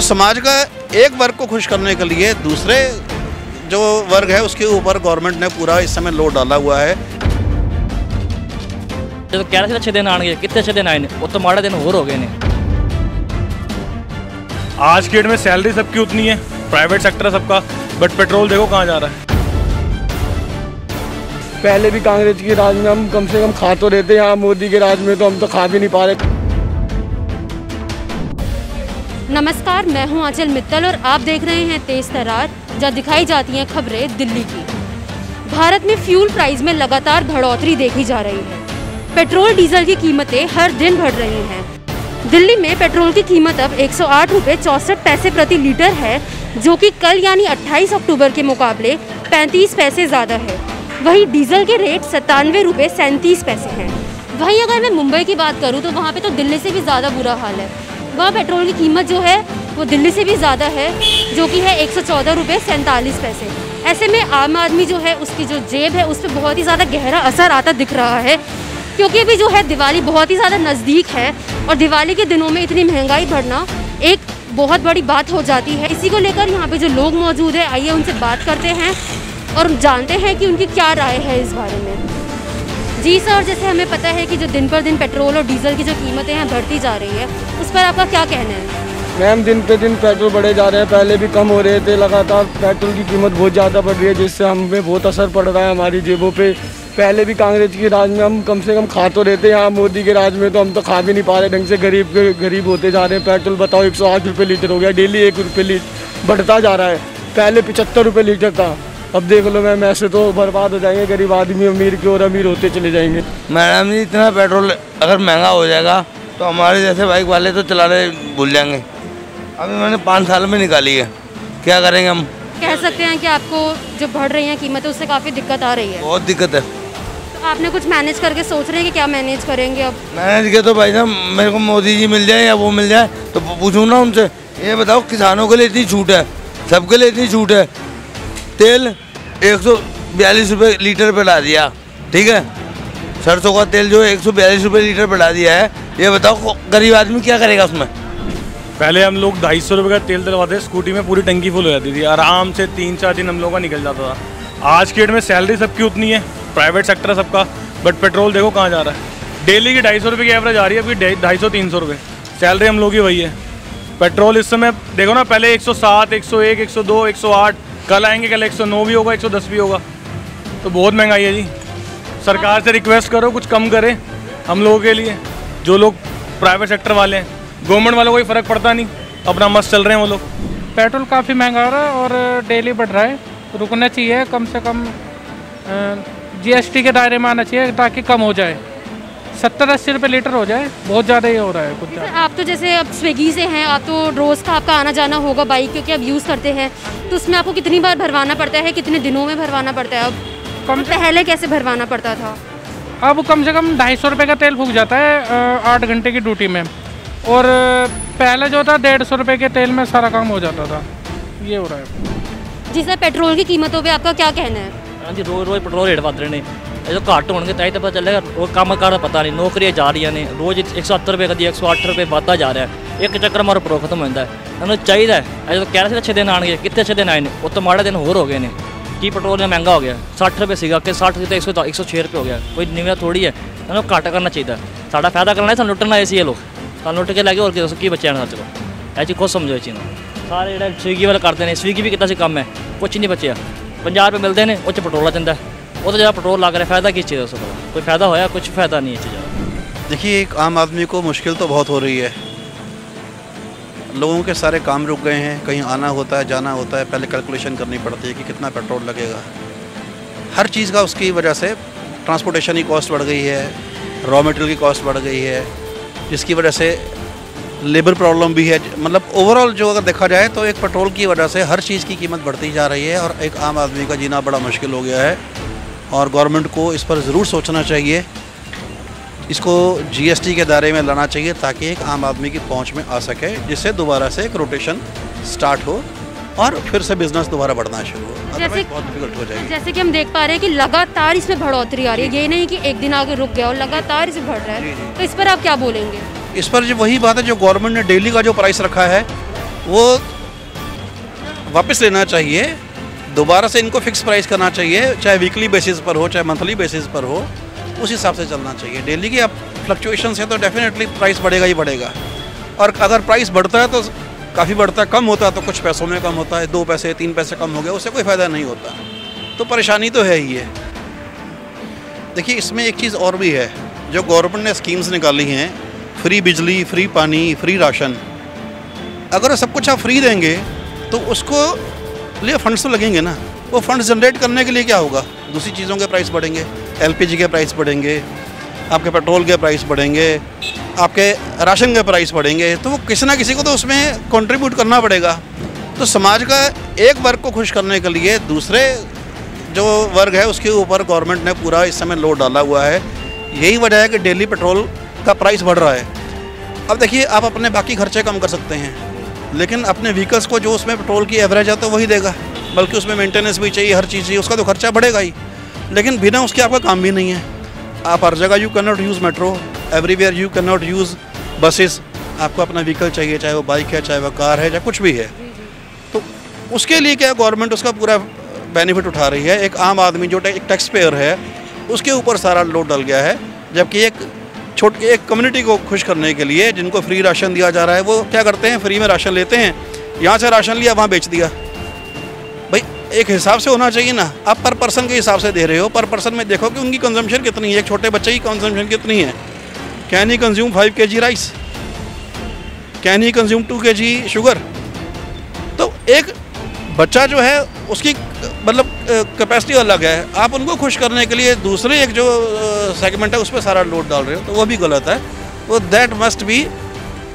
समाज का एक वर्ग को खुश करने के लिए दूसरे जो वर्ग है उसके ऊपर गवर्नमेंट ने पूरा इस समय लोड डाला हुआ है। जो कह रहे थे अच्छे दिन आएंगे, कितने अच्छे दिन आए ने, वो तो माड़े दिन और हो गए ने। आज की डेट में सैलरी सबकी उतनी है, प्राइवेट सेक्टर है सबका, बट पेट्रोल देखो कहाँ जा रहा है। पहले भी कांग्रेस के राज में हम कम से कम खा तो रहे थे, यहाँ मोदी के राज में तो हम तो खा भी नहीं पा रहे। नमस्कार, मैं हूं आंचल मित्तल और आप देख रहे हैं तेज तरार, जहां दिखाई जाती हैं खबरें दिल्ली की। भारत में फ्यूल प्राइस में लगातार बढ़ोतरी देखी जा रही है। पेट्रोल डीजल की कीमतें हर दिन बढ़ रही हैं। दिल्ली में पेट्रोल की कीमत अब 108 रुपये 64 पैसे प्रति लीटर है, जो कि कल यानी 28 अक्टूबर के मुकाबले 35 पैसे ज़्यादा है। वहीं डीजल के रेट 97 रुपये 37 पैसे हैं। वहीं अगर मैं मुंबई की बात करूं तो वहां पे तो दिल्ली से भी ज़्यादा बुरा हाल है। वहाँ पेट्रोल की कीमत जो है वो दिल्ली से भी ज़्यादा है, जो कि है 114 रुपये 47 पैसे। ऐसे में आम आदमी जो है उसकी जो जेब है उस पर बहुत ही ज़्यादा गहरा असर आता दिख रहा है, क्योंकि अभी जो है दिवाली बहुत ही ज़्यादा नज़दीक है और दिवाली के दिनों में इतनी महंगाई बढ़ना एक बहुत बड़ी बात हो जाती है। इसी को लेकर यहाँ पे जो लोग मौजूद है, आइए उनसे बात करते हैं और जानते हैं कि उनकी क्या राय है इस बारे में। जी सर, जैसे हमें पता है कि जो दिन पर दिन पेट्रोल और डीजल की जो कीमतें हैं बढ़ती जा रही है, उस पर आपका क्या कहना है? मैम, दिन पे दिन पेट्रोल बढ़े जा रहे हैं, पहले भी कम हो रहे थे, लगातार पेट्रोल की कीमत बहुत ज़्यादा बढ़ रही है, जिससे हमें बहुत असर पड़ रहा है हमारी जेबों पे। पहले भी कांग्रेस के राज में हम कम से कम खा तो रहे थे, यहाँ मोदी के राज में तो हम तो खा भी नहीं पा रहे ढंग से, गरीब होते जा रहे हैं। पेट्रोल बताओ 108 रुपये लीटर हो गया, डेली 1 रुपये लीटर बढ़ता जा रहा है। पहले 75 रुपये लीटर था, अब देख लो मैम, ऐसे तो बर्बाद हो जाएंगे गरीब आदमी, अमीर की और अमीर होते चले जाएंगे। मैडम जी, इतना पेट्रोल अगर महंगा हो जाएगा तो हमारे जैसे बाइक वाले तो चलाने भूल जाएंगे। अभी मैंने 5 साल में निकाली है, क्या करेंगे हम? कह सकते हैं कि आपको जो बढ़ रही हैं कीमतें उससे काफ़ी दिक्कत आ रही है। बहुत दिक्कत है। तो आपने कुछ मैनेज करके सोच रहे हैं कि क्या मैनेज करेंगे अब? मैनेज किया तो भाई साहब, मेरे को मोदी जी मिल जाए या वो मिल जाए तो पूछूँ ना उनसे। ये बताओ, किसानों के लिए इतनी छूट है, सबके लिए इतनी छूट है। तेल 142 रुपये लीटर पे ला दिया, ठीक है। सरसों का तेल जो है 142 रुपये लीटर पे ला दिया है। ये बताओ गरीब आदमी क्या करेगा उसमें? पहले हम लोग 250 रुपये का तेल डलवाते, स्कूटी में पूरी टंकी फुल हो जाती थी, आराम से 3-4 दिन हम लोगों का निकल जाता था। आज की डेट में सैलरी सबकी उतनी है, प्राइवेट सेक्टर है सबका, बट पेट्रोल देखो कहाँ जा रहा है। डेली की 250 रुपये की एवरेज आ रही है, अभी 250-300 रुपये सैलरी हम लोग की वही है। पेट्रोल इस समय देखो ना, पहले 107, 101, 102, 108, कल आएंगे, कल 109 भी होगा, 110 भी होगा। तो बहुत महंगाई है जी। सरकार से रिक्वेस्ट करो कुछ कम करे हम लोगों के लिए, जो लोग प्राइवेट सेक्टर वाले हैं। गवर्नमेंट वालों को कोई फ़र्क पड़ता नहीं, अपना मस्त चल रहे हैं वो लोग। पेट्रोल काफ़ी महंगा हो रहा है और डेली बढ़ रहा है, रुकना चाहिए, कम से कम GST के दायरे में आना चाहिए ताकि कम हो जाए, 70-80 रुपये लीटर हो जाए, बहुत ज़्यादा ही हो रहा है कुछ। आप तो जैसे अब स्विगी से हैं, आप तो रोज़ का आपका आना जाना होगा बाइक, क्योंकि आप यूज़ करते हैं, तो उसमें आपको कितनी बार भरवाना पड़ता है, कितने दिनों में भरवाना पड़ता है? अब कम पहले कैसे भरवाना पड़ता था? अब कम से कम 250 रुपये का तेल फूक जाता है 8 घंटे की ड्यूटी में, और पहले जो था 150 रुपये के तेल में सारा काम हो जाता था। ये हो रहा है जी सर। पेट्रोल की कीमतों पर आपका क्या कहना है? हाँ जी, रोज़ पेट्रोल रेट बढ़ रहे हैं, जो घट होने तो पता चलेगा। वो काम का पता नहीं, नौकरियाँ जा रही ने, रोज़ 170 रुपये कभी 108 रुपये बढ़ता जा रहा है। एक चक्कर मारो पेट्रोल खत्म हो जाता है। उन्होंने चाहिए जो कह रहे थे अच्छे दिन आएंगे, कितने अच्छे दिन आए ने, वो तो माड़े दिन और हो गए ने। कि पेट्रोल में महंगा हो गया, 60 रुपये सीगा कि 60 से 106 रुपये हो गया, कोई निवेश थोड़ी है। उन्होंने घाटा करना चाहिए, साढ़ा फायदा करना है, सू लुटना ऐसी ये लोग, सू लुट के लैगे और की बच्चे सच को ऐसी खुद समझो। चीज़ सारे जो स्विगी वाले करते हैं, स्विगी भी कितना सी कम है, कुछ नहीं बचे। 50 रुपये मिलते हैं, उस पेट्रोल आता है, वो तो ज़्यादा पेट्रोल लग रहा है, फ़ायदा किस चीज़ है उसको? कोई फ़ायदा होया? कुछ फ़ायदा नहीं है चीज़। देखिए, एक आम आदमी को मुश्किल तो बहुत हो रही है। लोगों के सारे काम रुक गए हैं, कहीं आना होता है, जाना होता है, पहले कैलकुलेशन करनी पड़ती है कि कितना पेट्रोल लगेगा। हर चीज़ का उसकी वजह से ट्रांसपोर्टेशन की कॉस्ट बढ़ गई है, रॉ मटेरियल की कॉस्ट बढ़ गई है, जिसकी वजह से लेबर प्रॉब्लम भी है। मतलब ओवरऑल जो अगर देखा जाए तो एक पेट्रोल की वजह से हर चीज़ की कीमत बढ़ती जा रही है और एक आम आदमी का जीना बड़ा मुश्किल हो गया है। और गवर्नमेंट को इस पर ज़रूर सोचना चाहिए, इसको GST के दायरे में लाना चाहिए ताकि एक आम आदमी की पहुंच में आ सके, जिससे दोबारा से एक रोटेशन स्टार्ट हो और फिर से बिजनेस दोबारा बढ़ना शुरू हो। जैसे बहुत डिफिकल्ट हो जाएगी। जैसे कि हम देख पा रहे हैं कि लगातार इसमें बढ़ोतरी आ रही है, ये नहीं कि एक दिन आगे रुक गया और लगातार इसे बढ़ रहा है, तो इस पर आप क्या बोलेंगे? इस पर जो वही बात है जो गवर्नमेंट ने डेली का जो प्राइस रखा है वो वापस लेना चाहिए, दोबारा से इनको फिक्स प्राइस करना चाहिए, चाहे वीकली बेसिस पर हो चाहे मंथली बेसिस पर हो, उस हिसाब से चलना चाहिए। डेली की अब फ्लक्चुएशन है तो डेफिनेटली प्राइस बढ़ेगा ही बढ़ेगा, और अगर प्राइस बढ़ता है तो काफ़ी बढ़ता है, कम होता है तो कुछ पैसों में कम होता है, 2 पैसे 3 पैसे कम हो गया, उससे कोई फ़ायदा नहीं होता, तो परेशानी तो है ही है। देखिए इसमें एक चीज़ और भी है, जो गवर्नमेंट ने स्कीम्स निकाली हैं, फ्री बिजली, फ्री पानी, फ्री राशन, अगर सब कुछ आप फ्री देंगे तो उसको लिए फंड्स तो लगेंगे ना, वो फंड्स जनरेट करने के लिए क्या होगा, दूसरी चीज़ों के प्राइस बढ़ेंगे, LPG के प्राइस बढ़ेंगे, आपके पेट्रोल के प्राइस बढ़ेंगे, आपके राशन के प्राइस बढ़ेंगे, तो वो किसी ना किसी को तो उसमें कंट्रीब्यूट करना पड़ेगा। तो समाज का एक वर्ग को खुश करने के लिए दूसरे जो वर्ग है उसके ऊपर गवर्नमेंट ने पूरा इस समय लोड डाला हुआ है। यही वजह है कि डेली पेट्रोल का प्राइस बढ़ रहा है। अब देखिए आप अपने बाकी खर्चे कम कर सकते हैं, लेकिन अपने व्हीकल्स को जो उसमें पेट्रोल की एवरेज है तो वही देगा, बल्कि उसमें मेंटेनेंस भी चाहिए, हर चीज़ चाहिए, उसका तो खर्चा बढ़ेगा ही, लेकिन बिना उसके आपका काम भी नहीं है। आप हर जगह you can not use metro, everywhere you can not use buses, आपको अपना व्हीकल चाहिए, चाहे वो बाइक है, चाहे वो कार है, चाहे कुछ भी है। तो उसके लिए क्या गवर्नमेंट उसका पूरा बेनिफिट उठा रही है। एक आम आदमी जो एक टैक्स पेयर है उसके ऊपर सारा लोड डल गया है, जबकि एक कम्युनिटी को खुश करने के लिए जिनको फ्री राशन दिया जा रहा है, वो क्या करते हैं, फ्री में राशन लेते हैं, यहाँ से राशन लिया वहाँ बेच दिया। भाई एक हिसाब से होना चाहिए ना, आप पर पर्सन के हिसाब से दे रहे हो, पर पर्सन में देखो कि उनकी कंजम्पशन कितनी है, एक छोटे बच्चे की कंजम्पशन कितनी है। Can he consume 5 kg rice, can he consume 2 kg sugar. तो एक बच्चा जो है उसकी मतलब कैपेसिटी अलग है, आप उनको खुश करने के लिए दूसरे एक जो सेगमेंट है उस पर सारा लोड डाल रहे हो, तो वो भी गलत है। वो that must be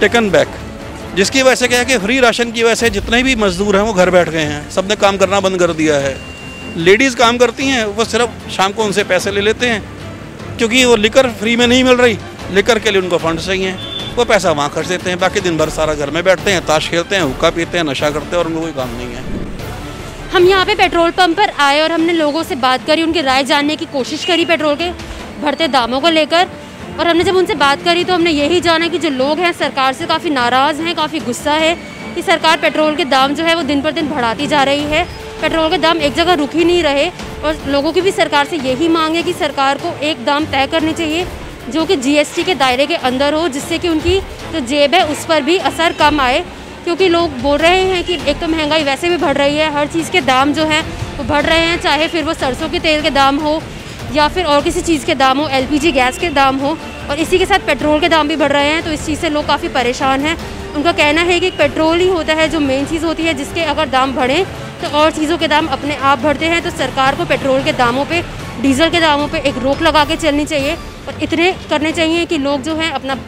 taken back. जिसकी वजह से क्या है कि फ्री राशन की वजह से जितने भी मजदूर हैं वो घर बैठ गए हैं, सबने काम करना बंद कर दिया है। लेडीज़ काम करती हैं, वो सिर्फ शाम को उनसे पैसे ले लेते हैं, क्योंकि वो लिकर फ्री में नहीं मिल रही, लिकर के लिए उनको फंड चाहिए, वो पैसा वहाँ खर्च देते हैं, बाकी दिन भर सारा घर में बैठते हैं, ताश खेलते हैं, हुक्का पीते हैं, नशा करते हैं, और उनको कोई काम नहीं है। हम यहाँ पे पेट्रोल पंप पर आए और हमने लोगों से बात करी, उनकी राय जानने की कोशिश करी पेट्रोल के बढ़ते दामों को लेकर। और हमने जब उनसे बात करी तो हमने यही जाना कि जो लोग हैं सरकार से काफ़ी नाराज़ हैं, काफ़ी गुस्सा है कि सरकार पेट्रोल के दाम जो है वो दिन पर दिन बढ़ाती जा रही है। पेट्रोल के दाम एक जगह रुक ही नहीं रहे, और लोगों की भी सरकार से यही मांग है कि सरकार को एक दाम तय करने चाहिए जो कि GST के दायरे के अंदर हो, जिससे कि उनकी जो जेब है उस पर भी असर कम आए। क्योंकि लोग बोल रहे हैं कि एक तो महंगाई वैसे भी बढ़ रही है, हर चीज़ के दाम जो हैं वो बढ़ रहे हैं, चाहे फिर वो सरसों के तेल के दाम हो या फिर और किसी चीज़ के दाम हो, LPG गैस के दाम हो, और इसी के साथ पेट्रोल के दाम भी बढ़ रहे हैं। तो इस चीज़ से लोग काफ़ी परेशान हैं। उनका कहना है कि पेट्रोल ही होता है जो मेन चीज़ होती है, जिसके अगर दाम बढ़ें तो और चीज़ों के दाम अपने आप बढ़ते हैं। तो सरकार को पेट्रोल के दामों पे, डीजल के दामों पे एक रोक लगा के चलनी चाहिए, और इतने करने चाहिए कि लोग जो हैं अपना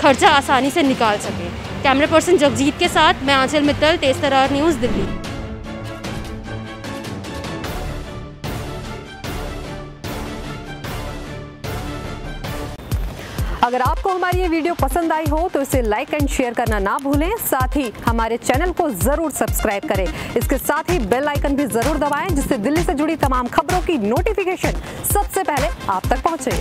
खर्चा आसानी से निकाल सकें। कैमरा पर्सन जगजीत के साथ मैं आंचल मित्तल, तेज तरार न्यूज़, दिल्ली। अगर आपको हमारी ये वीडियो पसंद आई हो तो इसे लाइक एंड शेयर करना ना भूलें। साथ ही हमारे चैनल को जरूर सब्सक्राइब करें। इसके साथ ही बेल आइकन भी जरूर दबाएं, जिससे दिल्ली से जुड़ी तमाम खबरों की नोटिफिकेशन सबसे पहले आप तक पहुंचे।